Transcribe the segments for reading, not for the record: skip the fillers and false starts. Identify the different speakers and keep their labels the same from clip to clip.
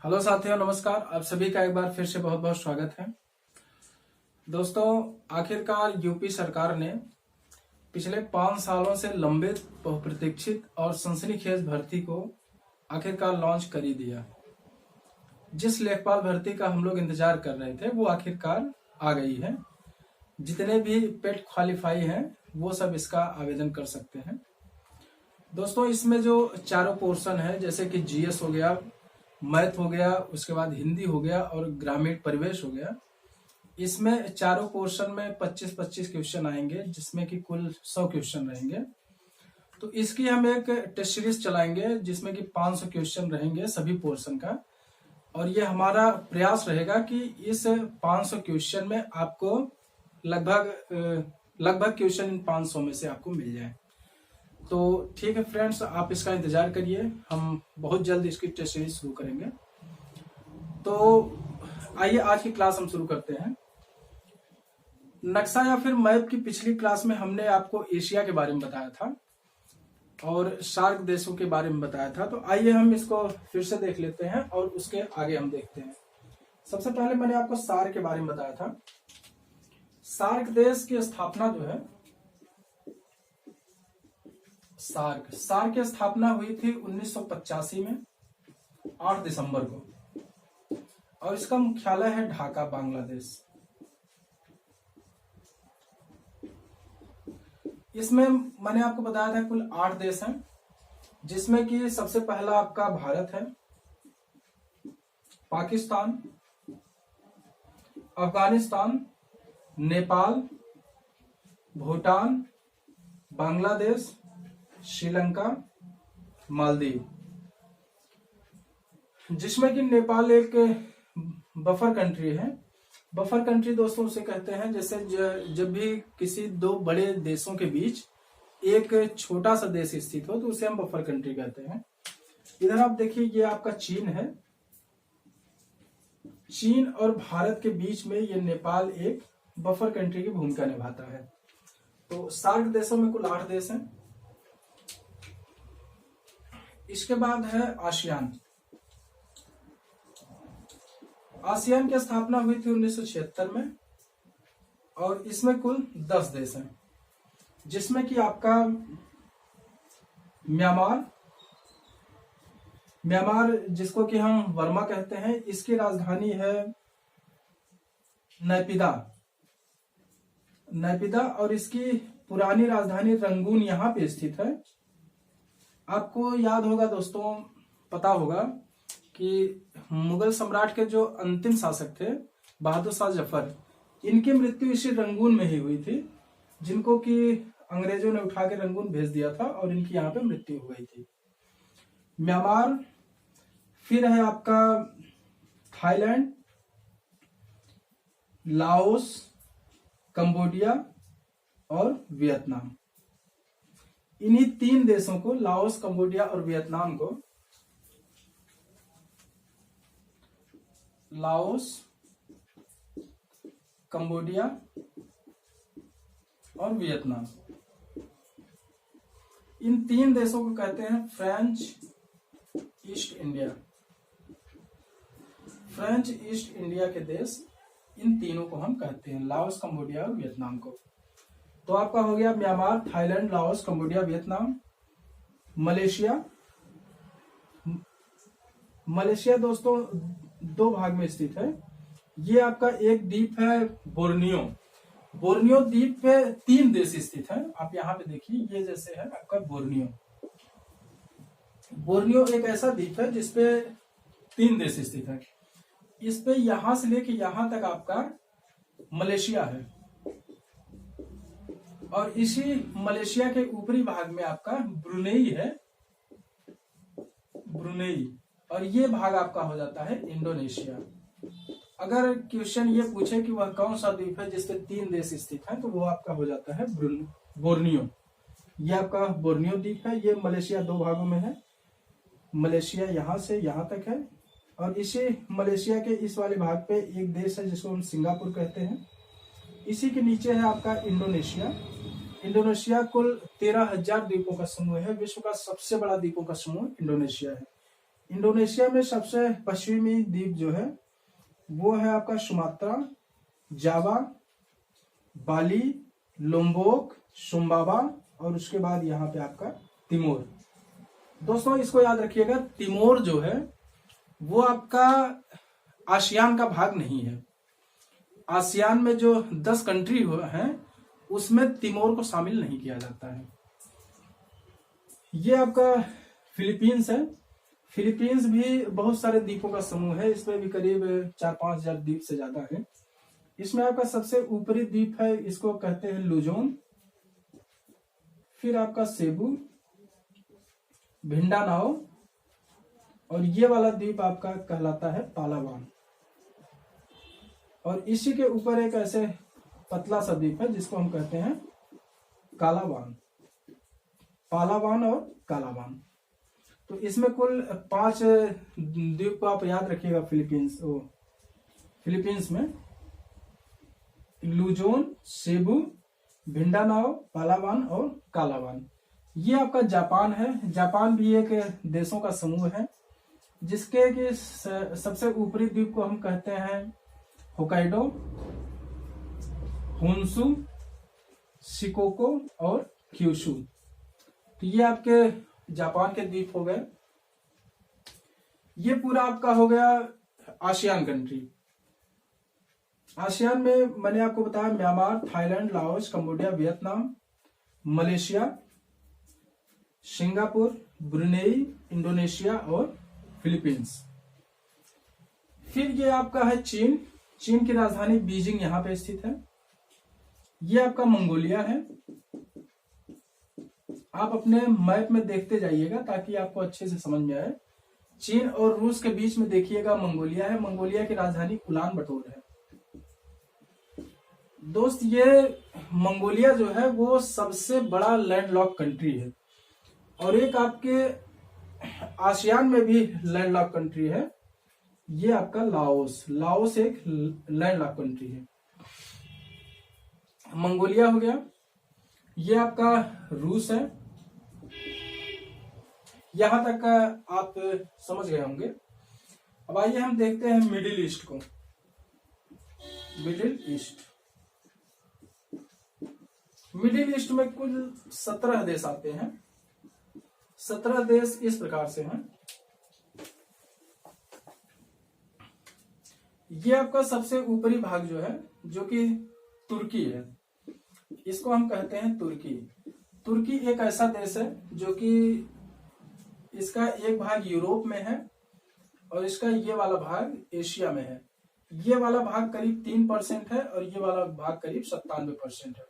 Speaker 1: Hello साथियों, नमस्कार। आप सभी का एक बार फिर से बहुत बहुत स्वागत है। दोस्तों, आखिरकार यूपी सरकार ने पिछले 5 सालों से लंबित, बहुप्रतीक्षित और सनसनीखेज भर्ती को आखिरकार लॉन्च कर ही दिया। जिस लेखपाल भर्ती का हम लोग इंतजार कर रहे थे वो आखिरकार आ गई है। जितने भी पेट क्वालिफाई हैं वो सब इसका आवेदन कर सकते हैं। दोस्तों, इसमें जो चारों पोर्शन है, जैसे कि जीएस हो गया, मैथ हो गया, उसके बाद हिंदी हो गया और ग्रामीण परिवेश हो गया, इसमें चारों पोर्शन में 25-25 क्वेश्चन आएंगे, जिसमें कि कुल 100 क्वेश्चन रहेंगे। तो इसकी हम एक टेस्ट सीरीज चलाएंगे जिसमें कि 500 क्वेश्चन रहेंगे सभी पोर्शन का। और ये हमारा प्रयास रहेगा कि इस 500 क्वेश्चन में आपको लगभग क्वेश्चन इन 500 में से आपको मिल जाए। तो ठीक है फ्रेंड्स, आप इसका इंतजार करिए, हम बहुत जल्द इसकी टेस्ट सीरीज शुरू करेंगे। तो आइए आज की क्लास हम शुरू करते हैं। नक्शा या फिर मैप की पिछली क्लास में हमने आपको एशिया के बारे में बताया था और सार्क देशों के बारे में बताया था। तो आइए हम इसको फिर से देख लेते हैं और उसके आगे हम देखते हैं। सबसे पहले मैंने आपको सार्क के बारे में बताया था। सार्क देश की स्थापना जो है, सार्क की स्थापना हुई थी 1985 में 8 दिसंबर को और इसका मुख्यालय है ढाका, बांग्लादेश। इसमें मैंने आपको बताया था कुल 8 देश हैं, जिसमें कि सबसे पहला आपका भारत है, पाकिस्तान, अफगानिस्तान, नेपाल, भूटान, बांग्लादेश, श्रीलंका, मालदीव। जिसमें कि नेपाल एक बफर कंट्री है। बफर कंट्री दोस्तों उसे कहते हैं जैसे जब भी किसी दो बड़े देशों के बीच एक छोटा सा देश स्थित हो तो उसे हम बफर कंट्री कहते हैं। इधर आप देखिए, ये आपका चीन है। चीन और भारत के बीच में ये नेपाल एक बफर कंट्री की भूमिका निभाता है। तो सार्क देशों में कुल 8 देश हैं। इसके बाद है आसियान। आसियान की स्थापना हुई थी 1976 में और इसमें कुल 10 देश हैं, जिसमें कि आपका म्यांमार जिसको कि हम वर्मा कहते हैं, इसकी राजधानी है नैपिदा और इसकी पुरानी राजधानी रंगून यहाँ पे स्थित है। आपको याद होगा दोस्तों, पता होगा कि मुगल सम्राट के जो अंतिम शासक थे बहादुर शाह जफर, इनकी मृत्यु इसी रंगून में ही हुई थी, जिनको कि अंग्रेजों ने उठा के रंगून भेज दिया था और इनकी यहाँ पे मृत्यु हो गई थी। म्यांमार, फिर है आपका थाईलैंड, लाओस, कंबोडिया और वियतनाम। इन्हीं 3 देशों को, लाओस, कंबोडिया और वियतनाम को, लाओस, कंबोडिया और वियतनाम, इन 3 देशों को कहते हैं French east India. French east India के देश, इन तीनों को हम कहते हैं, लाओस, कंबोडिया और वियतनाम को। तो आपका हो गया Myanmar, Thailand, Laos, Cambodia, Vietnam. Malaysia दोस्तों 2 भाग में स्थित है। ये आपका एक द्वीप है बोर्नियो द्वीप पे 3 देश स्थित है। आप यहाँ पे देखिए, ये जैसे है आपका बोर्नियो एक ऐसा द्वीप है जिसपे 3 देश स्थित है। इस पे यहां से लेके यहां तक आपका मलेशिया है और इसी मलेशिया के ऊपरी भाग में आपका ब्रुनेई है, और ये भाग आपका हो जाता है इंडोनेशिया। अगर क्वेश्चन ये पूछे कि वह कौन सा द्वीप है जिसपे 3 देश स्थित हैं, तो वो आपका हो जाता है बोर्नियो। ये आपका बोर्नियो द्वीप है। ये मलेशिया 2 भागों में है। मलेशिया यहां से यहां तक है और इसी मलेशिया के इस वाले भाग पे एक देश है जिसको हम सिंगापुर कहते हैं। इसी के नीचे है आपका इंडोनेशिया कुल 13,000 द्वीपों का समूह है। विश्व का सबसे बड़ा द्वीपों का समूह इंडोनेशिया है। इंडोनेशिया में सबसे पश्चिमी द्वीप जो है वो है आपका सुमात्रा, जावा, बाली, लोम्बोक, सुम्बावा और उसके बाद यहाँ पे आपका तिमोर। दोस्तों इसको याद रखिएगा, तिमोर जो है वो आपका आसियान का भाग नहीं है। आसियान में जो 10 कंट्री हैं उसमें तिमोर को शामिल नहीं किया जाता है। ये आपका फिलीपींस है। फिलीपींस भी बहुत सारे द्वीपों का समूह है, इसमें भी करीब 4-5 हजार द्वीप से ज्यादा है। इसमें आपका सबसे ऊपरी द्वीप है, इसको कहते हैं लुजोन, फिर आपका सेबू, भिंडानाओ और ये वाला द्वीप आपका कहलाता है पालावान। और इसी के ऊपर एक ऐसे पतला सा द्वीप है जिसको हम कहते हैं कालावान, पालावान और कालावान। तो इसमें कुल 5 द्वीप को आप याद रखिएगा फिलीपींस में, लुजोन, सेबू, भिंडानाओ, पालावान और कालावान। ये आपका जापान है। जापान भी एक देशों का समूह है जिसके कि सबसे ऊपरी द्वीप को हम कहते हैं होकाइडो, होन्शु, शिकोको और क्यूशु। तो ये आपके जापान के द्वीप हो गए। ये पूरा आपका हो गया आसियान कंट्री। आसियान में मैंने आपको बताया Myanmar, Thailand, Laos, Cambodia, Vietnam, Malaysia, Singapore, Brunei, Indonesia और फिलीपींस। फिर ये आपका है चीन। चीन की राजधानी बीजिंग यहाँ पे स्थित है। ये आपका मंगोलिया है। आप अपने मैप में देखते जाइएगा ताकि आपको अच्छे से समझ में आए। चीन और रूस के बीच में देखिएगा मंगोलिया है। मंगोलिया की राजधानी उलान बटोर है। दोस्त ये मंगोलिया जो है वो सबसे बड़ा लैंडलॉक कंट्री है और एक आपके आसियान में भी लैंडलॉक कंट्री है। ये आपका लाओस। लाओस एक लैंडलॉक कंट्री है। मंगोलिया हो गया। ये आपका रूस है। यहां तक का आप समझ गए होंगे। अब आइए हम देखते हैं मिडिल ईस्ट को। मिडिल ईस्ट में कुल 17 देश आते हैं। 17 देश इस प्रकार से हैं। ये आपका सबसे ऊपरी भाग जो है जो कि तुर्की है, इसको हम कहते हैं तुर्की। तुर्की एक ऐसा देश है जो कि इसका एक भाग यूरोप में है और इसका ये वाला भाग एशिया में है। ये वाला भाग करीब 3% है और ये वाला भाग करीब 97% है।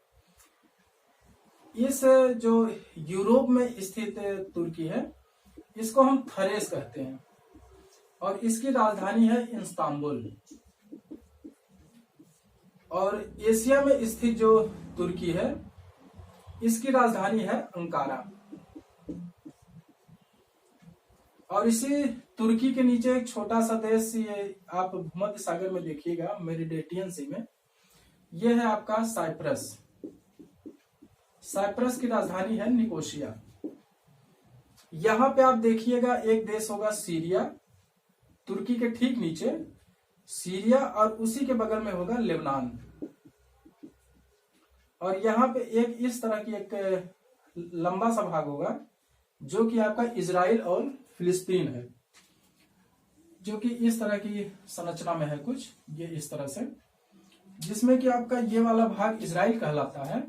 Speaker 1: इस जो यूरोप में स्थित तुर्की है इसको हम थरेस कहते हैं और इसकी राजधानी है इस्तांबुल। और एशिया में स्थित जो तुर्की है इसकी राजधानी है अंकारा। और इसी तुर्की के नीचे एक छोटा सा देश, ये आप भूमध्य सागर में देखिएगा मेडिटेरियन सी में, यह है आपका साइप्रस। साइप्रस की राजधानी है निकोसिया। यहां पे आप देखिएगा एक देश होगा सीरिया, तुर्की के ठीक नीचे सीरिया, और उसी के बगल में होगा लेबनान। और यहाँ पे एक इस तरह की एक लंबा सा भाग होगा जो कि आपका इजराइल और फिलिस्तीन है, जो कि इस तरह की संरचना में है कुछ, ये इस तरह से, जिसमें कि आपका ये वाला भाग इजराइल कहलाता है,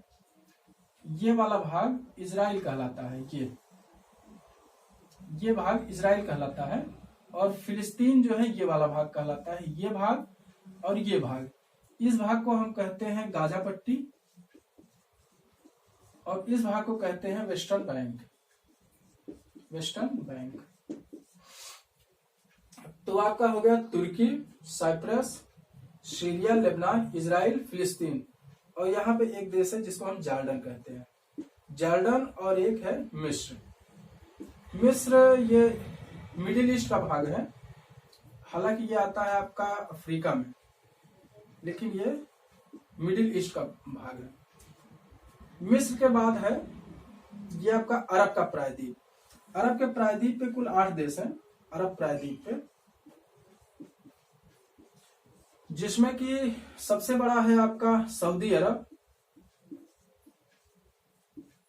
Speaker 1: ये वाला भाग इजराइल कहलाता है, ये भाग इजराइल कहलाता है। और फिलिस्तीन जो है ये वाला भाग कहलाता है, ये भाग और ये भाग, इस भाग को हम कहते हैं गाजा पट्टी और इस भाग को कहते हैं वेस्टर्न बैंक। तो आपका हो गया तुर्की, साइप्रस, सीरिया, लेबनान, इजराइल, फिलिस्तीन, और यहाँ पे एक देश है जिसको हम जॉर्डन कहते हैं, जॉर्डन, और एक है मिस्र। मिस्र ये मिडिल ईस्ट का भाग है, हालांकि ये आता है आपका अफ्रीका में, लेकिन ये मिडिल ईस्ट का भाग है। मिस्र के बाद है ये आपका अरब का प्रायद्वीप। अरब के प्रायद्वीप पे कुल 8 देश हैं। अरब प्रायद्वीप पे, जिसमें कि सबसे बड़ा है आपका सऊदी अरब,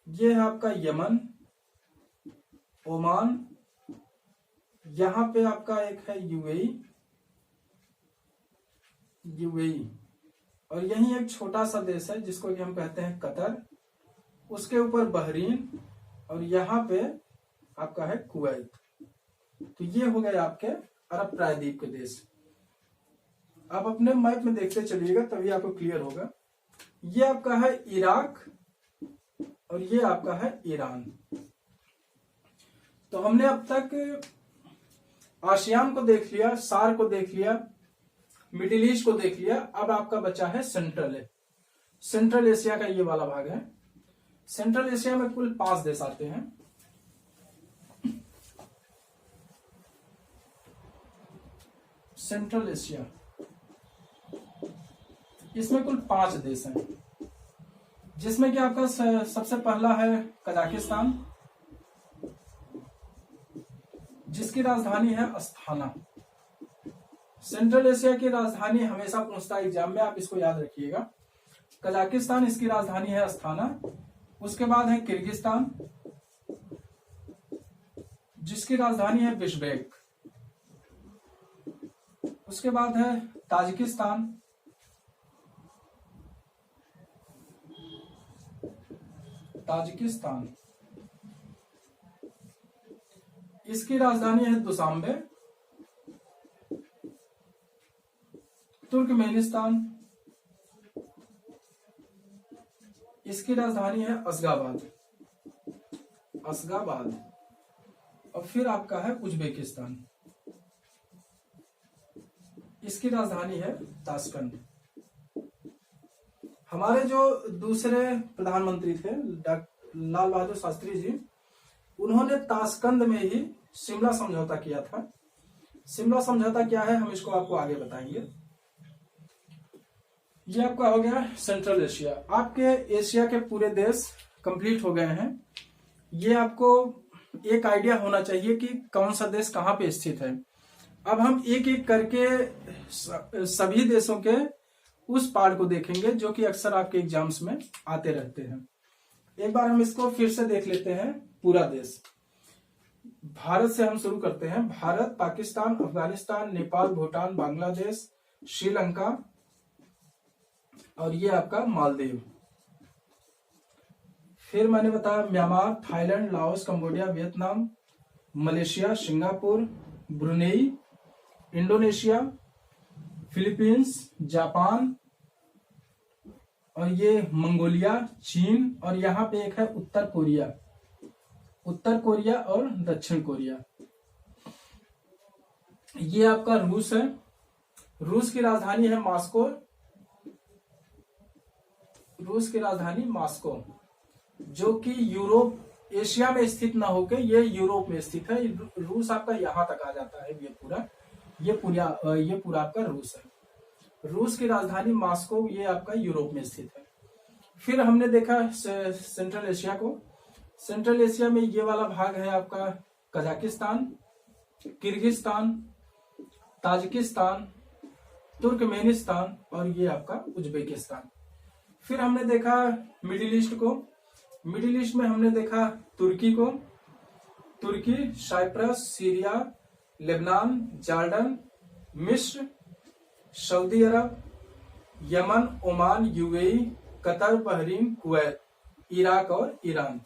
Speaker 1: ये है आपका यमन, ओमान, यहां पे आपका एक है यूएई, और यही एक छोटा सा देश है जिसको कि हम कहते हैं कतर, उसके ऊपर बहरीन, और यहाँ पे आपका है कुवैत। तो ये हो गए आपके अरब प्रायद्वीप के देश। आप अपने मैप में देखते चलिएगा तभी आपको क्लियर होगा। ये आपका है इराक और ये आपका है ईरान। तो हमने अब तक आसियान को देख लिया, सार्क को देख लिया, मिडिल ईस्ट को देख लिया। अब आपका बचा है सेंट्रल एशिया का ये वाला भाग है। सेंट्रल एशिया में कुल 5 देश आते हैं। सेंट्रल एशिया, इसमें कुल 5 देश हैं, जिसमें कि आपका सबसे पहला है कजाकिस्तान, जिसकी राजधानी है अस्थाना। सेंट्रल एशिया की राजधानी हमेशा पूछता है एग्जाम में, आप इसको याद रखिएगा। कजाकिस्तान, इसकी राजधानी है अस्थाना। उसके बाद है किर्गिस्तान, जिसकी राजधानी है बिश्केक। उसके बाद है ताजिकिस्तान, इसकी राजधानी है दुशांबे। तुर्कमेनिस्तान, इसकी राजधानी है असगाबाद। और फिर आपका है उज्बेकिस्तान, इसकी राजधानी है ताशकंद। हमारे जो दूसरे प्रधानमंत्री थे लाल बहादुर शास्त्री जी, उन्होंने ताशकंद में ही शिमला समझौता किया था। शिमला समझौता क्या है हम इसको आपको आगे बताएंगे। ये आपका हो गया सेंट्रल एशिया। आपके एशिया के पूरे देश कंप्लीट हो गए हैं। ये आपको एक आइडिया होना चाहिए कि कौन सा देश कहां पे स्थित है। अब हम एक एक करके सभी देशों के उस पार्ट को देखेंगे जो कि अक्सर आपके एग्जाम्स में आते रहते हैं। एक बार हम इसको फिर से देख लेते हैं पूरा देश। भारत से हम शुरू करते हैं। भारत, पाकिस्तान, अफगानिस्तान, नेपाल, भूटान, बांग्लादेश, श्रीलंका और ये आपका मालदीव। फिर मैंने बताया Myanmar, Thailand, Laos, Cambodia, Vietnam, Malaysia, Singapore, Brunei, Indonesia, Philippines, Japan और ये मंगोलिया, चीन, और यहाँ पे एक है उत्तर कोरिया और दक्षिण कोरिया। ये आपका रूस है। रूस की राजधानी है मॉस्को, जो कि एशिया में स्थित ना होकर ये यूरोप में स्थित है। रूस आपका यहां तक आ जाता है। ये पूरा आपका रूस है। रूस की राजधानी मॉस्को, ये आपका यूरोप में स्थित है। फिर हमने देखा सेंट्रल एशिया को। सेंट्रल एशिया में ये वाला भाग है आपका कजाकिस्तान, किर्गिस्तान, ताजिकिस्तान, तुर्कमेनिस्तान और ये आपका उज्बेकिस्तान। फिर हमने देखा मिडिल ईस्ट को। मिडिल ईस्ट में हमने देखा तुर्की, साइप्रस, सीरिया, लेबनान, जॉर्डन, मिस्र, सऊदी अरब, Yemen, Oman, UAE, Qatar, Bahrain, Kuwait, Iraq और ईरान।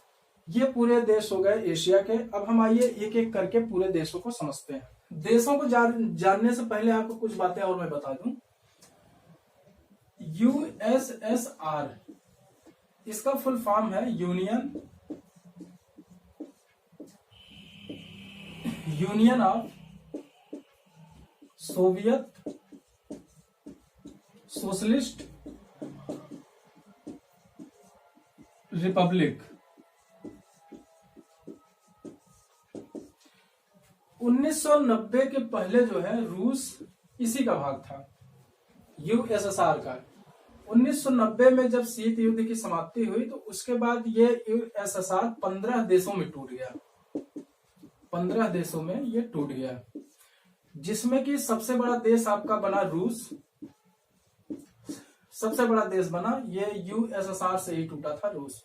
Speaker 1: ये पूरे देश हो गए एशिया के। अब हम आइए एक एक करके पूरे देशों को समझते हैं। देशों को जानने से पहले आपको कुछ बातें और मैं बता दूं। यूएसएसआर, इसका फुल फॉर्म है union of Soviet socialist Republic. 1990 के पहले जो है रूस इसी का भाग था, यूएसएसआर का। 1990 में जब शीत युद्ध की समाप्ति हुई तो उसके बाद ये यूएसएसआर 15 देशों में टूट गया। 15 देशों में ये टूट गया, जिसमें कि सबसे बड़ा देश आपका बना रूस। सबसे बड़ा देश बना ये यूएसएसआर से ही टूटा था, रूस।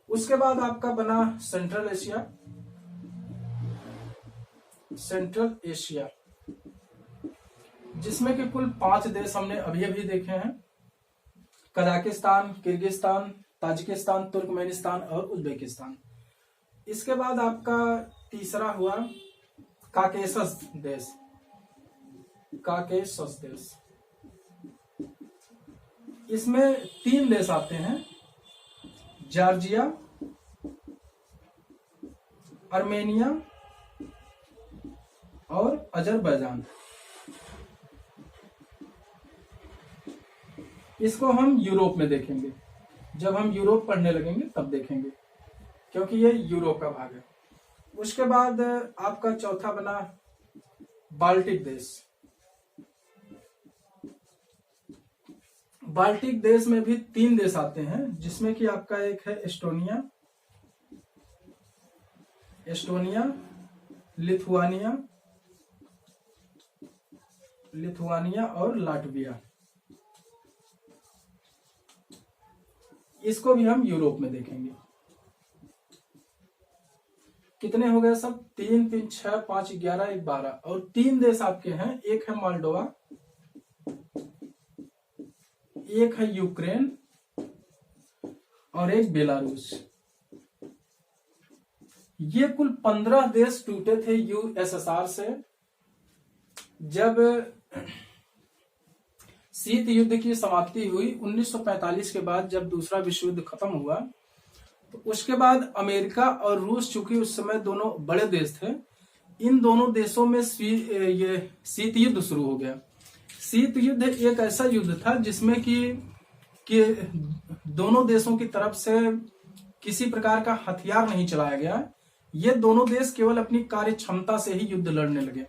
Speaker 1: उसके बाद आपका बना सेंट्रल एशिया। सेंट्रल एशिया जिसमें कि कुल 5 देश हमने अभी अभी देखे हैं, कजाकिस्तान, किर्गिस्तान, ताजिकिस्तान, तुर्कमेनिस्तान और उज्बेकिस्तान। इसके बाद आपका तीसरा हुआ काकेशस देश। काकेशस देश, इसमें 3 देश आते हैं, जॉर्जिया, आर्मेनिया और अजरबैजान। इसको हम यूरोप में देखेंगे, जब हम यूरोप पढ़ने लगेंगे तब देखेंगे, क्योंकि ये यूरोप का भाग है। उसके बाद आपका चौथा बना बाल्टिक देश। बाल्टिक देश में भी 3 देश आते हैं, जिसमें कि आपका एक है एस्टोनिया, लिथुआनिया और लाटविया। इसको भी हम यूरोप में देखेंगे। कितने हो गए सब? 3 3 6 5 11 1 12। और 3 देश आपके हैं, एक है मोल्डोवा, एक है यूक्रेन और एक बेलारूस। ये कुल 15 देश टूटे थे यूएसएसआर से। जब शीत युद्ध की समाप्ति हुई 1945 के बाद, जब दूसरा विश्व युद्ध खत्म हुआ, तो उसके बाद अमेरिका और रूस, चूंकि उस समय दोनों बड़े देश थे, इन दोनों देशों में ये शीत युद्ध शुरू हो गया। शीत युद्ध एक ऐसा युद्ध था जिसमें कि दोनों देशों की तरफ से किसी प्रकार का हथियार नहीं चलाया गया। ये दोनों देश केवल अपनी कार्य क्षमता से ही युद्ध लड़ने लगे।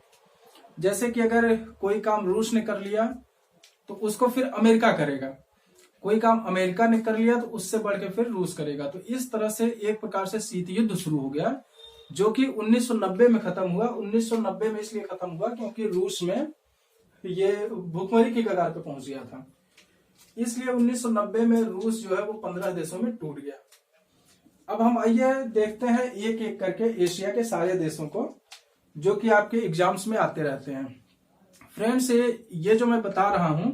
Speaker 1: जैसे कि अगर कोई काम रूस ने कर लिया तो उसको फिर अमेरिका करेगा, कोई काम अमेरिका ने कर लिया तो उससे बढ़ के फिर रूस करेगा। तो इस तरह से एक प्रकार से शीत युद्ध शुरू हो गया, जो कि 1990 में खत्म हुआ। 1990 में इसलिए खत्म हुआ क्योंकि रूस में ये भुखमरी की कगार पे पहुंच गया था, इसलिए 1990 में रूस जो है वो 15 देशों में टूट गया। अब हम आइए देखते हैं एक एक करके एशिया के सारे देशों को, जो कि आपके एग्जाम्स में आते रहते हैं। फ्रेंड्स, ये जो मैं बता रहा हूं,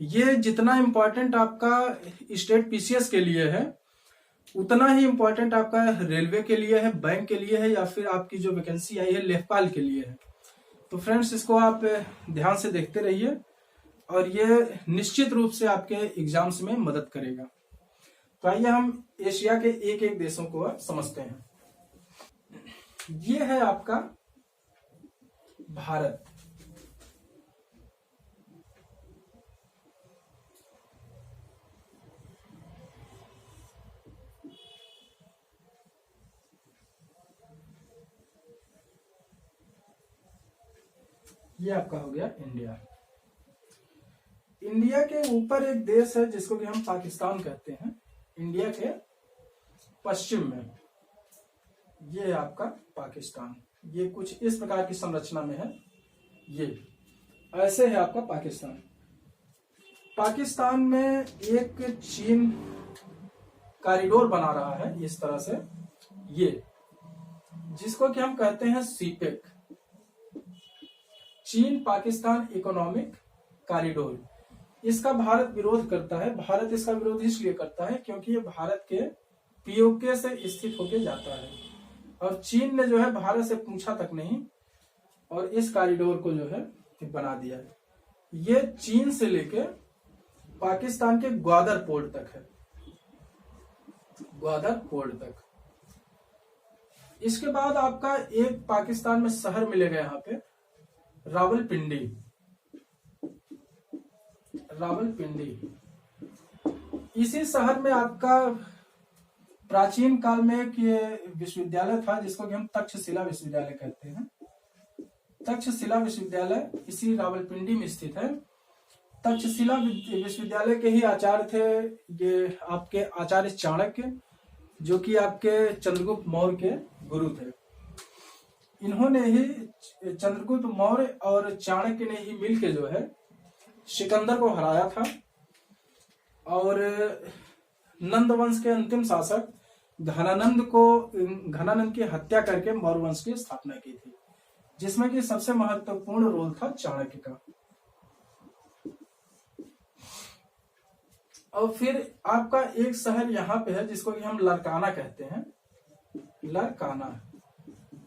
Speaker 1: ये जितना इम्पोर्टेंट आपका स्टेट पीसीएस के लिए है, उतना ही इम्पोर्टेंट आपका रेलवे के लिए है, बैंक के लिए है, या फिर आपकी जो वैकेंसी आई है लेखपाल के लिए है। तो फ्रेंड्स, इसको आप ध्यान से देखते रहिए और ये निश्चित रूप से आपके एग्जाम्स में मदद करेगा। तो आइए हम एशिया के एक एक देशों को समझते हैं। ये है आपका भारत। ये आपका हो गया इंडिया। इंडिया के ऊपर एक देश है जिसको कि हम पाकिस्तान कहते हैं, इंडिया के पश्चिम में। ये है आपका पाकिस्तान। ये कुछ इस प्रकार की संरचना में है। ये ऐसे है आपका पाकिस्तान। पाकिस्तान में एक चीन कॉरिडोर बना रहा है इस तरह से, ये जिसको कि हम कहते हैं सीपेक, चीन पाकिस्तान इकोनॉमिक कॉरिडोर। इसका भारत विरोध करता है। भारत इसका विरोध इसलिए करता है क्योंकि ये भारत के पीओके से स्थित होके जाता है, और चीन ने जो है भारत से पूछा तक नहीं और इस कॉरिडोर को जो है बना दिया है। ये चीन से लेके पाकिस्तान के ग्वादर पोर्ट तक है, ग्वादर पोर्ट तक। इसके बाद आपका एक पाकिस्तान में शहर मिलेगा यहाँ पे, रावलपिंडी। इसी शहर में आपका प्राचीन काल में एक विश्वविद्यालय था जिसको कि हम तक्षशिला विश्वविद्यालय कहते हैं। तक्षशिला विश्वविद्यालय इसी रावलपिंडी में स्थित है। तक्षशिला विश्वविद्यालय के ही आचार्य थे ये आपके आचार्य चाणक्य, जो कि आपके चंद्रगुप्त मौर्य के गुरु थे। इन्होंने ही, चंद्रगुप्त मौर्य और चाणक्य ने ही मिलके जो है सिकंदर को हराया था और नंद वंश के अंतिम शासक घनानंद की हत्या करके मौर्य वंश की स्थापना की थी, जिसमें कि सबसे महत्वपूर्ण रोल था चाणक्य का। और फिर आपका एक शहर यहाँ पे है जिसको कि हम लरकाना कहते हैं, लरकाना।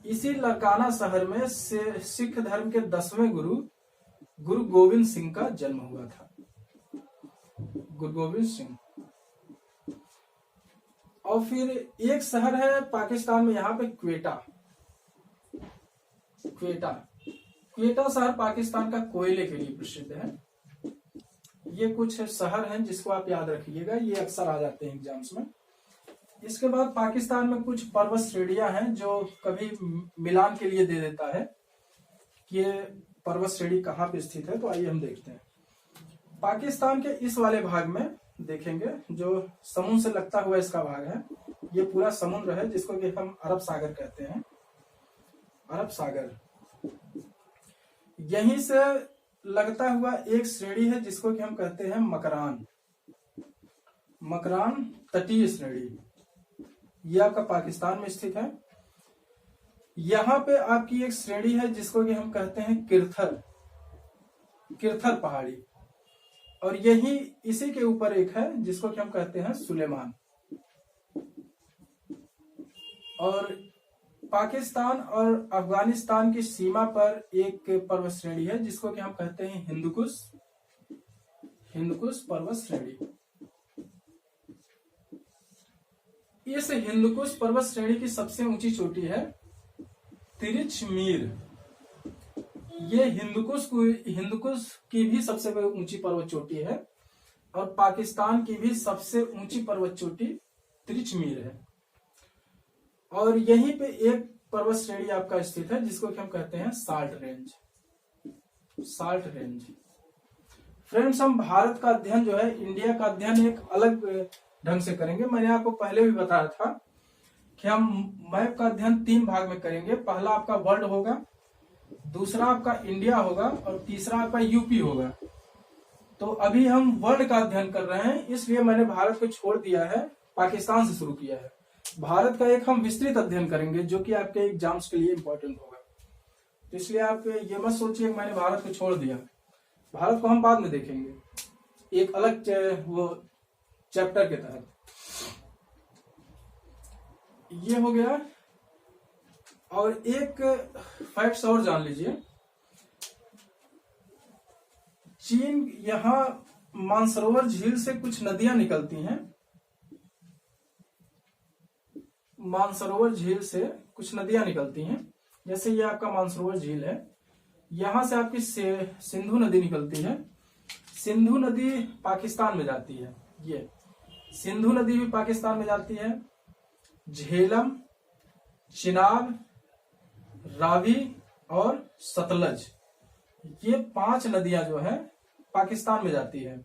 Speaker 1: इसी लरकाना शहर में से सिख धर्म के 10वें गुरु गोविंद सिंह का जन्म हुआ था, गुरु गोविंद सिंह। और फिर एक शहर है पाकिस्तान में यहाँ पे क्वेटा शहर पाकिस्तान का कोयले के लिए प्रसिद्ध है। ये कुछ शहर हैं जिसको आप याद रखिएगा, ये अक्सर आ जाते हैं एग्जाम्स में। इसके बाद पाकिस्तान में कुछ पर्वत श्रेणियां हैं जो कभी मिलान के लिए दे देता है कि ये पर्वत श्रेणी कहाँ पे स्थित है। तो आइए हम देखते हैं। पाकिस्तान के इस वाले भाग में देखेंगे जो समुद्र से लगता हुआ इसका भाग है, ये पूरा समुद्र है जिसको कि हम अरब सागर कहते हैं, अरब सागर। यहीं से लगता हुआ एक श्रेणी है जिसको कि हम कहते हैं मकरान तटीय श्रेणी। ये आपका पाकिस्तान में स्थित है। यहाँ पे आपकी एक श्रेणी है जिसको कि हम कहते हैं किरथर पहाड़ी, और यही इसी के ऊपर एक है जिसको कि हम कहते हैं सुलेमान। और पाकिस्तान और अफगानिस्तान की सीमा पर एक पर्वत श्रेणी है जिसको कि हम कहते हैं हिंदकुश पर्वत श्रेणी। इस हिंदकुश पर्वत श्रेणी की सबसे ऊंची चोटी है तिरिचमीर। ये हिंदकुश की भी सबसे ऊंची पर्वत चोटी है और पाकिस्तान की भी सबसे ऊंची पर्वत चोटी तिरिचमीर है। और यहीं पे एक पर्वत श्रेणी आपका स्थित है जिसको कि हम कहते हैं साल्ट रेंज। फ्रेंड्स, हम भारत का अध्ययन जो है, इंडिया का अध्ययन एक अलग ढंग से करेंगे। मैंने आपको पहले भी बताया था कि हम मैप का अध्ययन 3 भाग में करेंगे। पहला आपका वर्ल्ड होगा, दूसरा आपका इंडिया होगा और तीसरा आपका यूपी होगा। तो अभी हम वर्ल्ड का अध्ययन कर रहे हैं, इसलिए मैंने भारत को छोड़ दिया है, पाकिस्तान से शुरू किया है। भारत का एक हम विस्तृत अध्ययन करेंगे जो कि आपके एग्जाम्स के लिए इंपॉर्टेंट होगा। तो इसलिए आप ये मत सोचिए कि मैंने भारत को छोड़ दिया। भारत को हम बाद में देखेंगे एक अलग वो चैप्टर के तहत। ये हो गया। और एक फैक्ट्स और जान लीजिए, चीन, यहां मानसरोवर झील से कुछ नदियां निकलती हैं। मानसरोवर झील से कुछ नदियां निकलती हैं, जैसे ये आपका मानसरोवर झील है, यहां से आपकी सिंधु नदी निकलती है। सिंधु नदी पाकिस्तान में जाती है, ये सिंधु नदी भी पाकिस्तान में जाती है। झेलम, चिनाब, रावी और सतलज, ये 5 नदियां जो है पाकिस्तान में जाती है।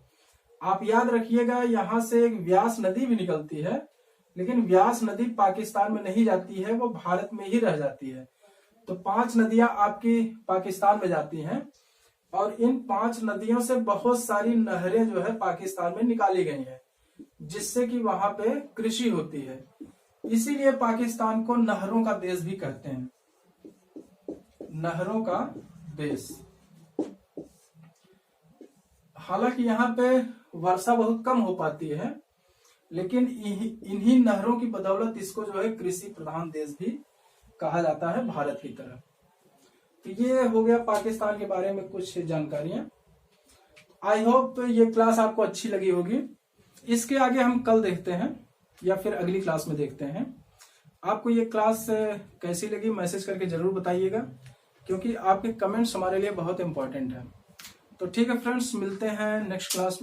Speaker 1: आप याद रखिएगा, यहां से एक व्यास नदी भी निकलती है, लेकिन व्यास नदी पाकिस्तान में नहीं जाती है, वो भारत में ही रह जाती है। तो 5 नदियां आपकी पाकिस्तान में जाती हैं और इन 5 नदियों से बहुत सारी नहरें जो है पाकिस्तान में निकाली गई हैं, जिससे कि वहां पे कृषि होती है। इसीलिए पाकिस्तान को नहरों का देश भी कहते हैं, नहरों का देश। हालांकि यहाँ पे वर्षा बहुत कम हो पाती है, लेकिन इन्हीं नहरों की बदौलत इसको जो है कृषि प्रधान देश भी कहा जाता है भारत की तरह। तो ये हो गया पाकिस्तान के बारे में कुछ जानकारियां। आई होप ये क्लास आपको अच्छी लगी होगी। इसके आगे हम कल देखते हैं या फिर अगली क्लास में देखते हैं। आपको ये क्लास कैसी लगी मैसेज करके जरूर बताइएगा, क्योंकि आपके कमेंट्स हमारे लिए बहुत इंपॉर्टेंट है। तो ठीक है फ्रेंड्स, मिलते हैं नेक्स्ट क्लास में।